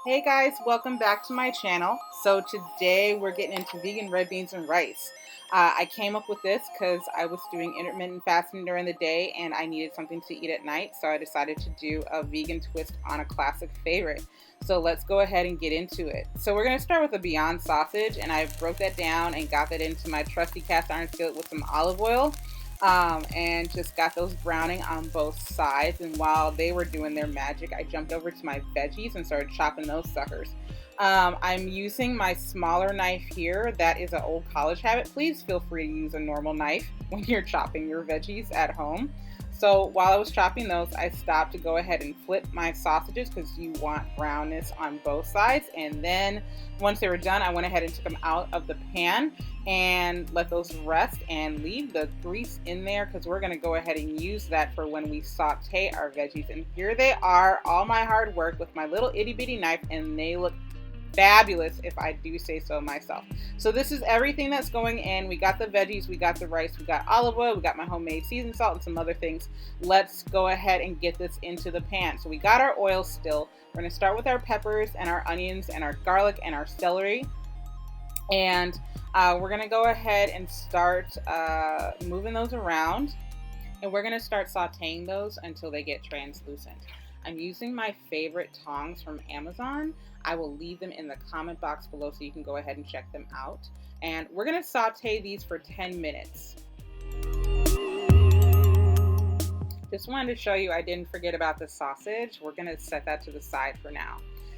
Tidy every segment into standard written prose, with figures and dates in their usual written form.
Hey guys, welcome back to my channel. So today we're getting into vegan red beans and rice. I came up with this because I was doing intermittent fasting during the day and I needed something to eat at night. So I decided to do a vegan twist on a classic favorite. So let's go ahead and get into it. So we're going to start with a Beyond sausage, and I broke that down and got that into my trusty cast iron skillet with some olive oil. And just got those browning on both sides. And while they were doing their magic, I jumped over to my veggies and started chopping those suckers. I'm using my smaller knife here. That is an old college habit. Please feel free to use a normal knife when you're chopping your veggies at home. So while I was chopping those, I stopped to go ahead and flip my sausages because you want brownness on both sides. And then once they were done, I went ahead and took them out of the pan and let those rest and leave the grease in there because we're going to go ahead and use that for when we saute our veggies. And here they are, all my hard work with my little itty bitty knife, and they look fabulous if I do say so myself. So this is everything that's going in. We got the veggies, we got the rice, we got olive oil, we got my homemade seasoned salt and some other things. Let's go ahead and get this into the pan. So we got our oil still. We're going to start with our peppers and our onions and our garlic and our celery. And we're going to go ahead and start moving those around. And we're going to start sauteing those until they get translucent. I'm using my favorite tongs from Amazon. I will leave them in the comment box below so you can go ahead and check them out. And we're going to saute these for 10 minutes. Just wanted to show you I didn't forget about the sausage. We're going to set that to the side for now.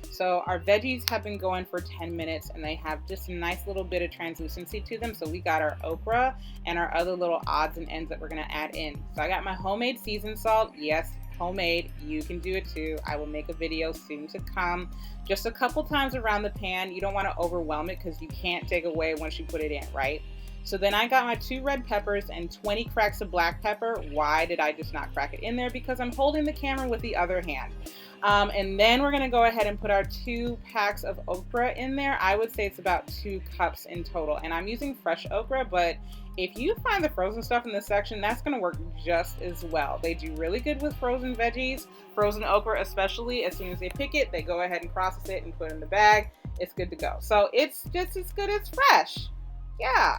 So our veggies have been going for 10 minutes and they have just a nice little bit of translucency to them. So we got our okra and our other little odds and ends that we're going to add in. So I got my homemade seasoned salt. Yes, homemade. You can do it too. I will make a video soon to come. Just a couple times around the pan. You don't want to overwhelm it because you can't take away once you put it in, right? So then I got my 2 red peppers and 20 cracks of black pepper. Why did I just not crack it in there? Because I'm holding the camera with the other hand. And then we're going to go ahead and put our 2 packs of okra in there. I would say it's about 2 cups in total. And I'm using fresh okra, but if you find the frozen stuff in this section, that's going to work just as well. They do really good with frozen veggies, frozen okra especially. As soon as they pick it, they go ahead and process it and put it in the bag. It's good to go. So it's just as good as fresh. Yeah.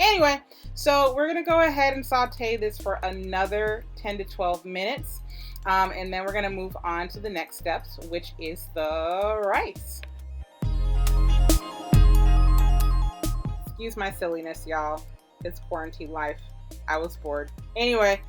Anyway, so we're going to go ahead and saute this for another 10 to 12 minutes. And then we're going to move on to the next steps, which is the rice. Excuse my silliness, y'all. It's quarantine life. I was bored. Anyway,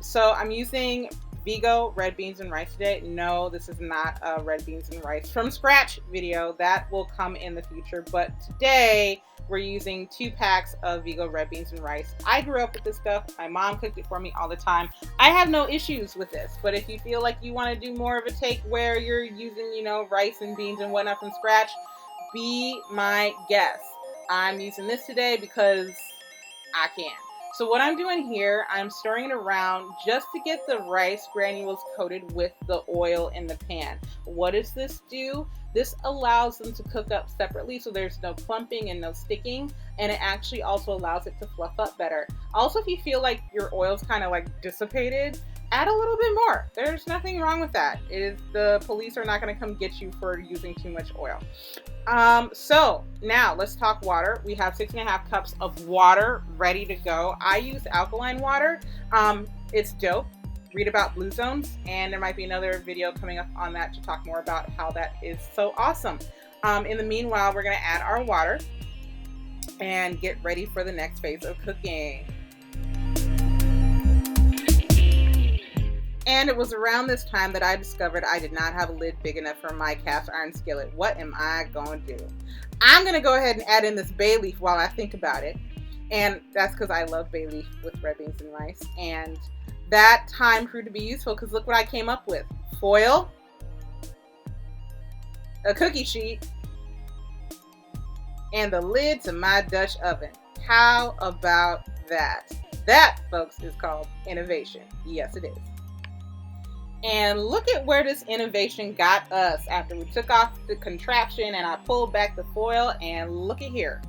so I'm using Vego red beans and rice today. No, this is not a red beans and rice from scratch video. That will come in the future. But today we're using 2 packs of Vego red beans and rice. I grew up with this stuff. My mom cooked it for me all the time. I have no issues with this. But if you feel like you want to do more of a take where you're using, rice and beans and whatnot from scratch, be my guest. I'm using this today because I can. So what I'm doing here, I'm stirring it around just to get the rice granules coated with the oil in the pan. What does this do? This allows them to cook up separately so there's no clumping and no sticking, and it actually also allows it to fluff up better. Also, if you feel like your oil's kind of like dissipated, add a little bit more. There's nothing wrong with that. The police are not going to come get you for using too much oil. So now let's talk water. We have 6.5 cups of water ready to go. I use alkaline water. It's dope. Read about blue zones, and there might be another video coming up on that to talk more about how that is so awesome. In the meanwhile, we're going to add our water and get ready for the next phase of cooking. And it was around this time that I discovered I did not have a lid big enough for my cast iron skillet. What am I going to do? I'm going to go ahead and add in this bay leaf while I think about it. And that's because I love bay leaf with red beans and rice. And that time proved to be useful because look what I came up with. Foil, a cookie sheet, and the lid to my Dutch oven. How about that? That, folks, is called innovation. Yes, it is. And look at where this innovation got us after we took off the contraption and I pulled back the foil, and look at here.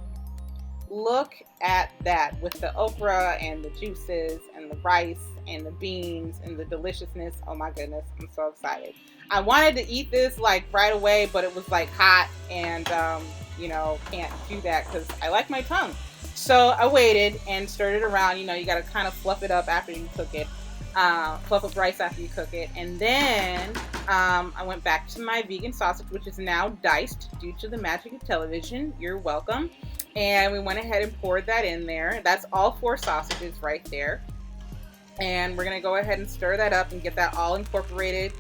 Look at that with the okra and the juices and the rice and the beans and the deliciousness. Oh my goodness, I'm so excited. I wanted to eat this like right away, but it was like hot, and can't do that because I like my tongue. So I waited and stirred it around. You got to kind of fluff it up after you cook it. Fluff up rice after you cook it. And then I went back to my vegan sausage, which is now diced due to the magic of television. You're welcome. And we went ahead and poured that in there. That's all 4 sausages right there. And we're going to go ahead and stir that up and get that all incorporated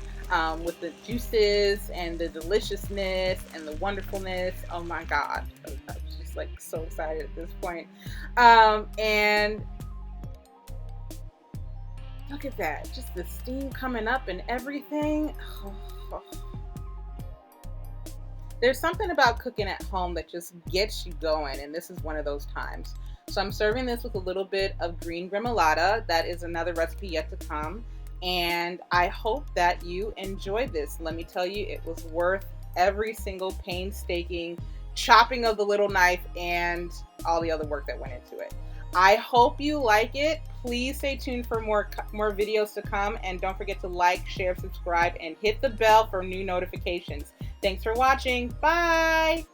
with the juices and the deliciousness and the wonderfulness. Oh my God. I was just like so excited at this point. And look at that. Just the steam coming up and everything. There's something about cooking at home that just gets you going, and this is one of those times. So I'm serving this with a little bit of green remoulade. That is another recipe yet to come, and I hope that you enjoyed this. Let me tell you, it was worth every single painstaking chopping of the little knife and all the other work that went into it. I hope you like it. Please stay tuned for more videos to come, and don't forget to like, share, subscribe, and hit the bell for new notifications. Thanks for watching. Bye!